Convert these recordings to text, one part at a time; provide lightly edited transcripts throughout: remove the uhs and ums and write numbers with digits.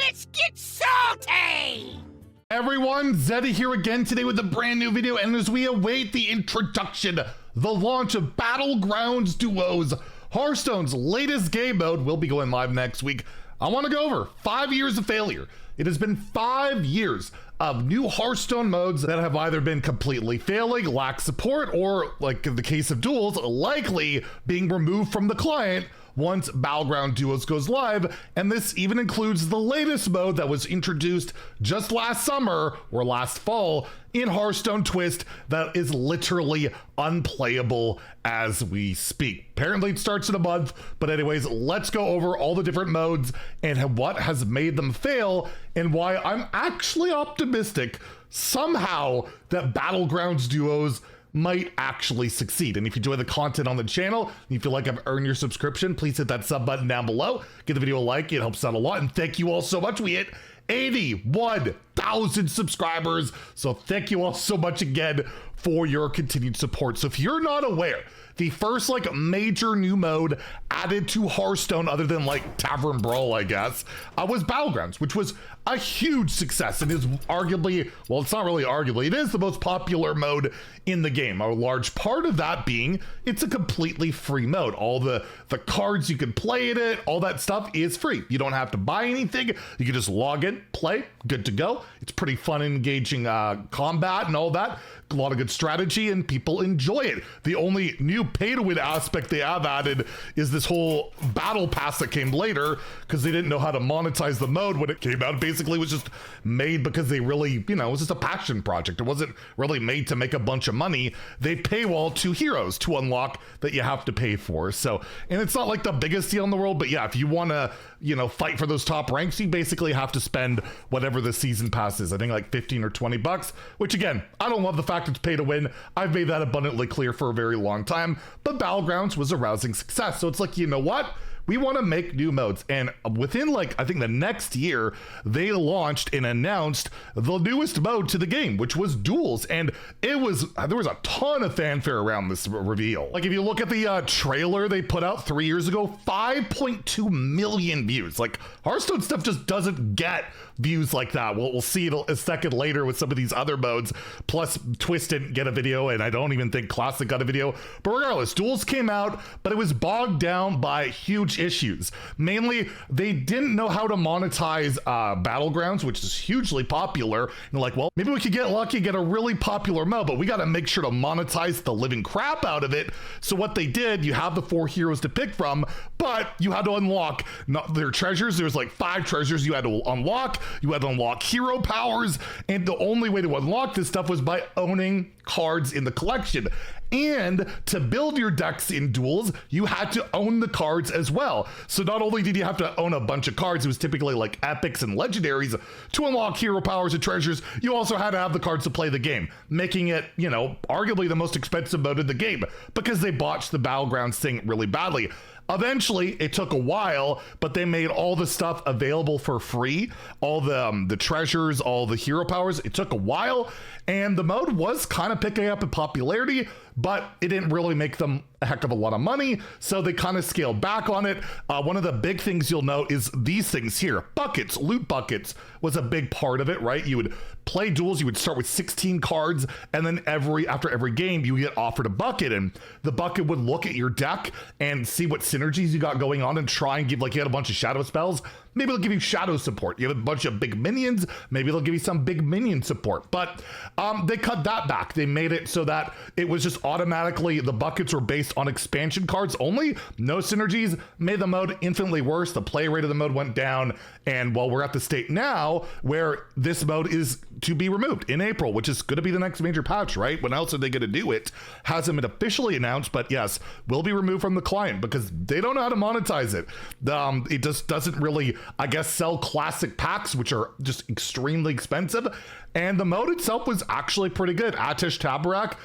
Let's get salty! Everyone, Zeddy here again today with a brand new video, and as we await the introduction, the launch of Battlegrounds Duos, Hearthstone's latest game mode will be going live next week. I want to go over 5 years of failure. It has been 5 years of new Hearthstone modes that have either been completely failing, lack support, or like in the case of Duels, likely being removed from the client once Battlegrounds Duos goes live, and this even includes the latest mode that was introduced just last summer or last fall in Hearthstone Twist that is literally unplayable as we speak. Apparently it starts in a month, but anyways, let's go over all the different modes and what has made them fail and why I'm actually optimistic somehow that Battlegrounds Duos might actually succeed. And if you enjoy the content on the channel, and you feel like I've earned your subscription, please hit that sub button down below. Give the video a like, it helps out a lot. And thank you all so much. We hit 81,000 subscribers. So thank you all so much again for your continued support. So if you're not aware, the first like major new mode added to Hearthstone other than like Tavern Brawl, I guess, was Battlegrounds, which was a huge success and is arguably, well, it's not really arguably, it is the most popular mode in the game. A large part of that being it's a completely free mode. All the cards you can play in it, all that stuff is free. You don't have to buy anything. You can just log in, play, good to go. It's pretty fun, engaging combat and all that. A lot of good strategy and people enjoy it. The only new pay-to-win aspect they have added is this whole battle pass that came later because they didn't know how to monetize the mode when it came out. Basically, it was just made because they really, it was just a passion project. It wasn't really made to make a bunch of money. They paywall to heroes to unlock that you have to pay for. So, and it's not like the biggest deal in the world, but yeah, if you want to, fight for those top ranks, you basically have to spend whatever the season pass is. I think like 15 or 20 bucks, which again, I don't love the fact it's pay to win. I've made that abundantly clear for a very long time, but Battlegrounds was a rousing success. So it's like, you know what? We want to make new modes. And within I think the next year, they launched and announced the newest mode to the game, which was Duels. And there was a ton of fanfare around this reveal. Like if you look at the trailer they put out 3 years ago, 5.2 million views. Like Hearthstone stuff just doesn't get views like that. We'll see it a second later with some of these other modes. Plus Twist didn't get a video, and I don't even think Classic got a video. But regardless, Duels came out, but it was bogged down by huge issues. Mainly, they didn't know how to monetize Battlegrounds, which is hugely popular. And like, well, maybe we could get lucky, get a really popular mode, but we got to make sure to monetize the living crap out of it. So what they did, you have the 4 heroes to pick from, but you had to unlock their treasures. There's like 5 treasures you had to unlock. You had to unlock hero powers, and the only way to unlock this stuff was by owning cards in the collection. And to build your decks in Duels, you had to own the cards as well. So not only did you have to own a bunch of cards, it was typically like epics and legendaries to unlock hero powers and treasures, you also had to have the cards to play the game, making it, arguably the most expensive mode in the game because they botched the Battlegrounds thing really badly. Eventually, it took a while, but they made all the stuff available for free. All the treasures, all the hero powers. It took a while, and the mode was kind of picking up in popularity, but it didn't really make them a heck of a lot of money, so they kind of scaled back on it. One of the big things you'll note is these things here. Buckets, loot buckets was a big part of it, right? You would play Duels, you would start with 16 cards, and then after every game, you would get offered a bucket, and the bucket would look at your deck and see what synergies you got going on and try and give, like you had a bunch of shadow spells, maybe they'll give you shadow support. You have a bunch of big minions, maybe they'll give you some big minion support. But they cut that back. They made it so that it was just automatically, the buckets were based on expansion cards only, no synergies, made the mode infinitely worse. The play rate of the mode went down, and well, we're at the state now where this mode is to be removed in April, which is going to be the next major patch, right? When else are they going to do it? Hasn't been officially announced, but yes, will be removed from the client because they don't know how to monetize it. It just doesn't really, I guess, sell classic packs, which are just extremely expensive. And the mode itself was actually pretty good. Atish Tabarak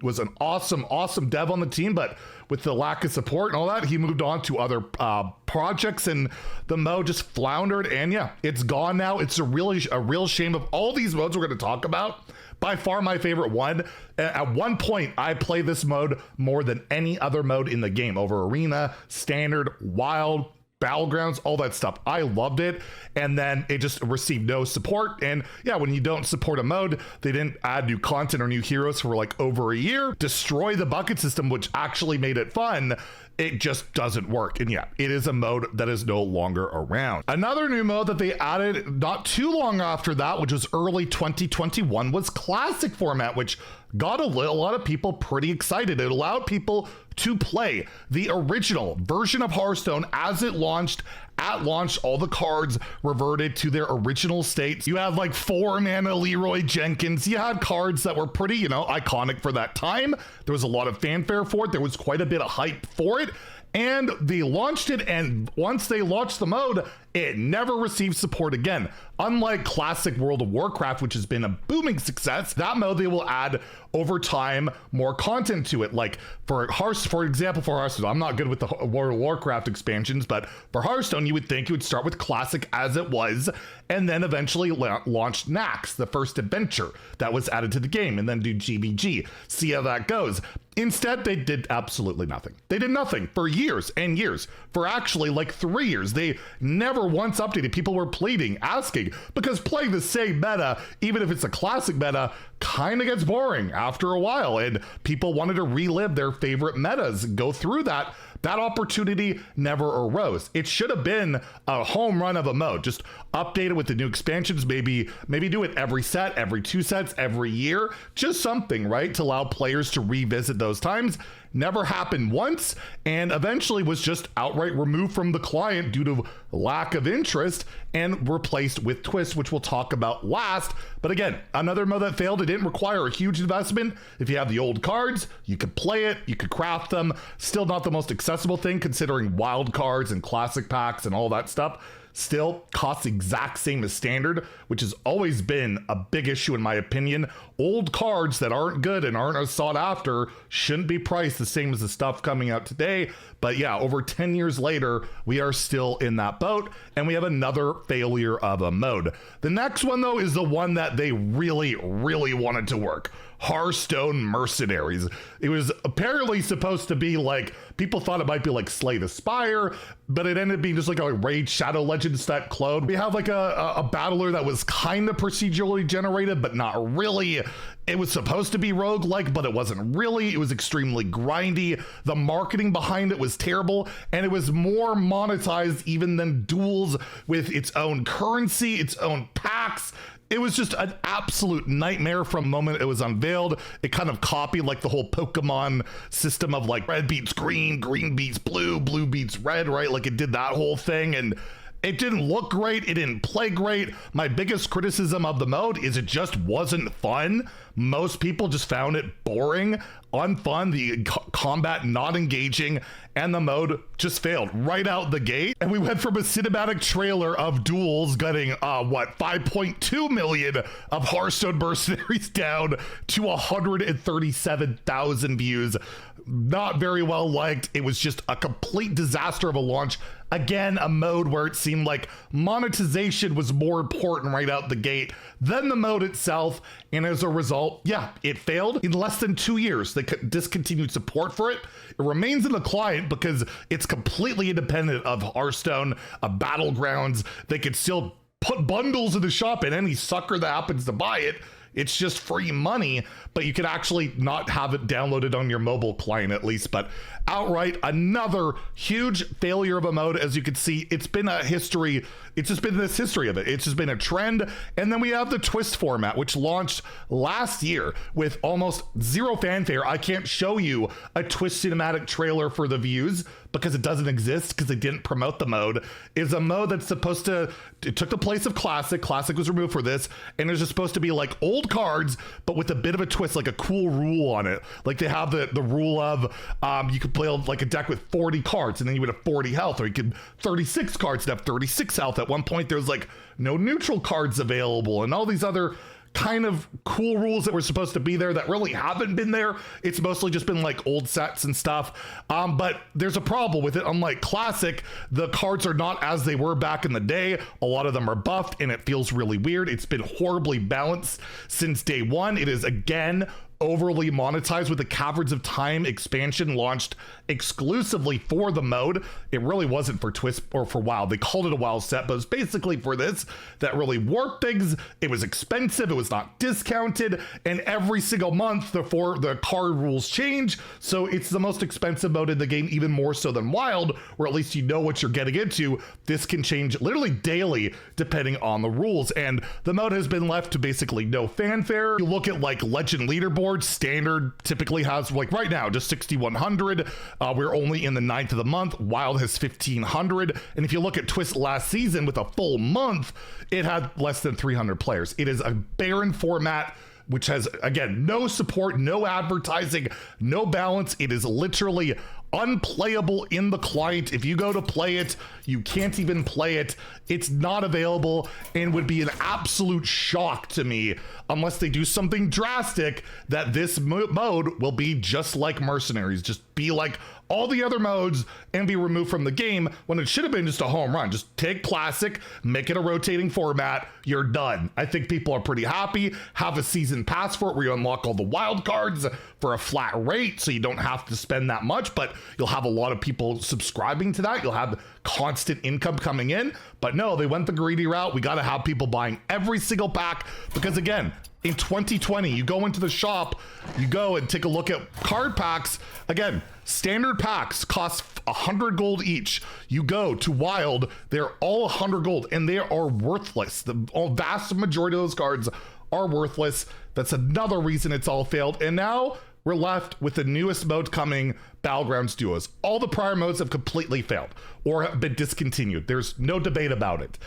was an awesome dev on the team, but with the lack of support and all that, he moved on to other projects, and the mode just floundered. And yeah, it's gone now. It's a real shame. Of all these modes we're going to talk about, by far my favorite one. At one point, I played this mode more than any other mode in the game, over Arena, Standard, Wild. Battlegrounds, all that stuff. I loved it. And then it just received no support. And yeah, when you don't support a mode, they didn't add new content or new heroes for like over a year. Destroy the bucket system, which actually made it fun. It just doesn't work. And yeah, it is a mode that is no longer around. Another new mode that they added not too long after that, which was early 2021, was Classic format, which got a lot of people pretty excited. It allowed people to play the original version of Hearthstone as it launched. At launch, all the cards reverted to their original states. You had like 4-mana Leroy Jenkins. You had cards that were pretty, iconic for that time. There was a lot of fanfare for it. There was quite a bit of hype for it. And they launched it, and once they launched the mode, it never received support again. Unlike Classic World of Warcraft, which has been a booming success, that mode they will add over time more content to it. Like for example, for Hearthstone, I'm not good with the World of Warcraft expansions, but for Hearthstone, you would think you would start with Classic as it was, and then eventually launch Nax, the first adventure that was added to the game, and then do GBG, see how that goes. Instead, they did absolutely nothing. They did nothing for years and years. For actually like 3 years, they never once updated. People were pleading, asking, because playing the same meta, even if it's a classic meta, kind of gets boring after a while, and people wanted to relive their favorite metas, go through that. That opportunity never arose. It should have been a home run of a mode. Just update it with the new expansions, maybe do it every set, every 2 sets, every year. Just something, right? To allow players to revisit those times. Never happened once, and eventually was just outright removed from the client due to lack of interest and replaced with Twist, which we'll talk about last. But again, another mode that failed. It didn't require a huge investment. If you have the old cards, you could play it, you could craft them. Still not the most accessible thing considering wild cards and classic packs and all that stuff. Still costs the exact same as standard, which has always been a big issue in my opinion. Old cards that aren't good and aren't as sought after shouldn't be priced the same as the stuff coming out today. But yeah, over 10 years later, we are still in that boat, and we have another failure of a mode. The next one though is the one that they really wanted to work. Hearthstone Mercenaries. It was apparently supposed to be like, people thought it might be like Slay the Spire, but it ended up being just like a Raid Shadow Legends type clone. We have like a battler that was kind of procedurally generated, but not really. It was supposed to be roguelike, but it wasn't really. It was extremely grindy. The marketing behind it was terrible, and it was more monetized even than Duels, with its own currency, its own packs. It was just an absolute nightmare from the moment it was unveiled. It kind of copied like the whole Pokemon system of like red beats green, green beats blue, blue beats red, right? Like it did that whole thing, and it didn't look great. It didn't play great. My biggest criticism of the mode is it just wasn't fun. Most people just found it boring, unfun, the combat not engaging, and the mode just failed right out the gate. And we went from a cinematic trailer of Duels getting 5.2 million of Hearthstone Mercenaries down to 137,000 views. Not very well liked. It was just a complete disaster of a launch. Again, a mode where it seemed like monetization was more important right out the gate than the mode itself. And as a result, yeah, it failed. In less than 2 years, they discontinued support for it. It remains in the client because it's completely independent of Hearthstone, of Battlegrounds. They could still put bundles in the shop, and any sucker that happens to buy it, it's just free money, but you could actually not have it downloaded on your mobile client at least. But outright, another huge failure of a mode. As you can see, it's been a history. It's just been this history of it. It's just been a trend. And then we have the Twist format, which launched last year with almost zero fanfare. I can't show you a Twist cinematic trailer for the views because it doesn't exist, because they didn't promote the mode. Is a mode that's supposed to, it took the place of Classic. Classic was removed for this, and it's just supposed to be like old cards, but with a bit of a twist, like a cool rule on it. Like they have the rule of you could play like a deck with 40 cards, and then you would have 40 health, or you could 36 cards and have 36 health. At one point, there was like no neutral cards available, and all these other kind of cool rules that were supposed to be there that really haven't been there. It's mostly just been like old sets and stuff. But there's a problem with it. Unlike Classic, the cards are not as they were back in the day. A lot of them are buffed, and it feels really weird. It's been horribly balanced since day one. It is again overly monetized with the Caverns of Time expansion launched exclusively for the mode. It really wasn't for Twist or for WoW. They called it a WoW set, but it's basically for this that really warped things. It was expensive, it was not discounted, and every single month the card rules change, so it's the most expensive mode in the game, even more so than Wild, where at least you know what you're getting into. This can change literally daily depending on the rules, and the mode has been left to basically no fanfare. You look at like Legend Leaderboard, Standard typically has, like right now, just 6,100. We're only in the 9th of the month. Wild has 1,500. And if you look at Twist last season with a full month, it had less than 300 players. It is a barren format, which has, again, no support, no advertising, no balance. It is literally unplayable in the client. If you go to play it, you can't even play it. It's not available, and would be an absolute shock to me unless they do something drastic that this mode will be just like Mercenaries, just be like all the other modes and be removed from the game, when it should have been just a home run. Just take Classic, make it a rotating format, you're done. I think people are pretty happy. Have a season pass for it where you unlock all the wild cards for a flat rate, so you don't have to spend that much, but you'll have a lot of people subscribing to that. You'll have constant income coming in. But no, they went the greedy route. We got to have people buying every single pack, because again, in 2020, you go into the shop, you go and take a look at card packs. Again, standard packs cost 100 gold each. You go to Wild, they're all 100 gold, and they are worthless. The vast majority of those cards are worthless. That's another reason it's all failed. And now we're left with the newest mode coming, Battlegrounds Duos. All the prior modes have completely failed or have been discontinued. There's no debate about it.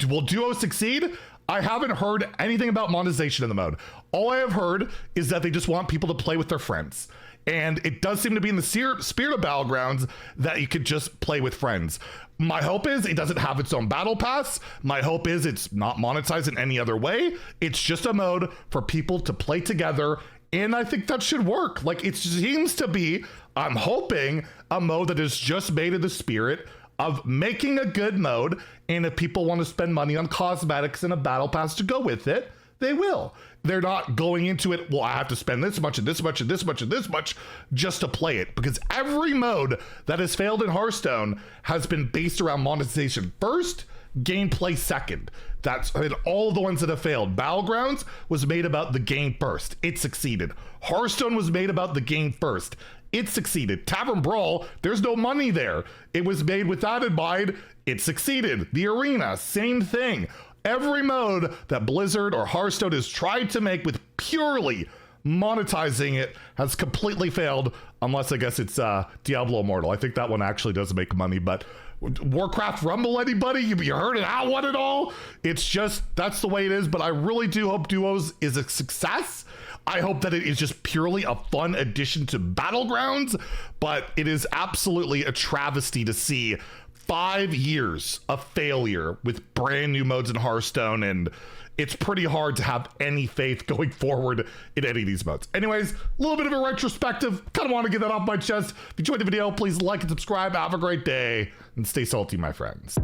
Will Duo succeed? I haven't heard anything about monetization in the mode. All I have heard is that they just want people to play with their friends. And it does seem to be in the spirit of Battlegrounds that you could just play with friends. My hope is it doesn't have its own battle pass. My hope is it's not monetized in any other way. It's just a mode for people to play together. And I think that should work. Like, it seems to be, I'm hoping, a mode that is just made in the spirit of making a good mode, and if people want to spend money on cosmetics and a battle pass to go with it, they will. They're not going into it, well, I have to spend this much and this much and this much and this much just to play it, because every mode that has failed in Hearthstone has been based around monetization first, gameplay second. That's all the ones that have failed. Battlegrounds was made about the game first. It succeeded. Hearthstone was made about the game first. It succeeded. Tavern Brawl, there's no money there. It was made with that in mind. It succeeded. The Arena, same thing. Every mode that Blizzard or Hearthstone has tried to make with purely monetizing it has completely failed, unless I guess it's Diablo Immortal. I think that one actually does make money, but Warcraft Rumble, anybody? You heard of that one at all? It's just, that's the way it is, but I really do hope Duos is a success. I hope that it is just purely a fun addition to Battlegrounds, but it is absolutely a travesty to see 5 years of failure with brand new modes in Hearthstone, and it's pretty hard to have any faith going forward in any of these modes. Anyways, a little bit of a retrospective. Kind of want to get that off my chest. If you enjoyed the video, please like and subscribe. Have a great day, and stay salty, my friends.